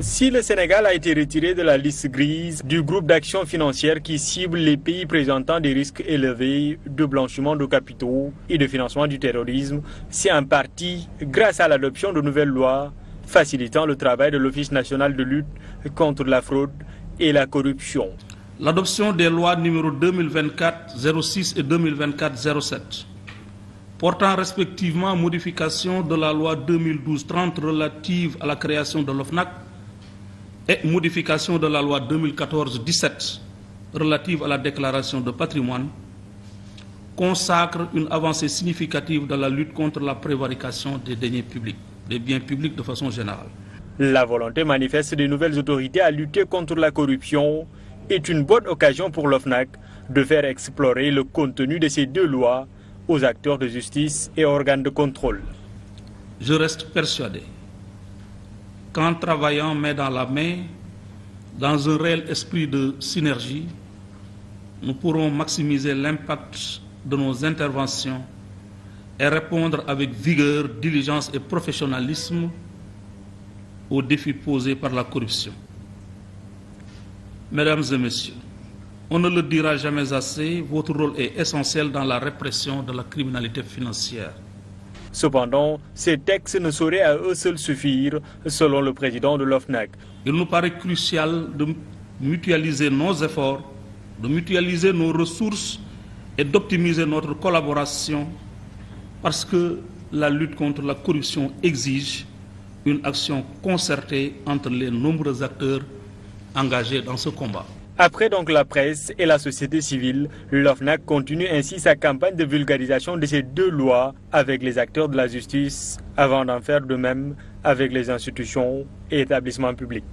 Si le Sénégal a été retiré de la liste grise du groupe d'action financière qui cible les pays présentant des risques élevés de blanchiment de capitaux et de financement du terrorisme, c'est en partie grâce à l'adoption de nouvelles lois facilitant le travail de l'Office national de lutte contre la fraude et la corruption. L'adoption des lois numéro 2024-06 et 2024-07 portant respectivement modification de la loi 2012-30 relative à la création de l'OFNAC et modification de la loi 2014-17 relative à la déclaration de patrimoine consacre une avancée significative dans la lutte contre la prévarication des deniers publics, des biens publics de façon générale. La volonté manifeste des nouvelles autorités à lutter contre la corruption est une bonne occasion pour l'OFNAC de faire explorer le contenu de ces deux lois aux acteurs de justice et organes de contrôle. Je reste persuadé qu'en travaillant main dans la main, dans un réel esprit de synergie, nous pourrons maximiser l'impact de nos interventions et répondre avec vigueur, diligence et professionnalisme aux défis posés par la corruption. Mesdames et messieurs, on ne le dira jamais assez, votre rôle est essentiel dans la répression de la criminalité financière. Cependant, ces textes ne sauraient à eux seuls suffire, selon le président de l'OFNAC. Il nous paraît crucial de mutualiser nos efforts, de mutualiser nos ressources et d'optimiser notre collaboration parce que la lutte contre la corruption exige une action concertée entre les nombreux acteurs engagés dans ce combat. Après donc la presse et la société civile, l'OFNAC continue ainsi sa campagne de vulgarisation de ces deux lois avec les acteurs de la justice avant d'en faire de même avec les institutions et établissements publics.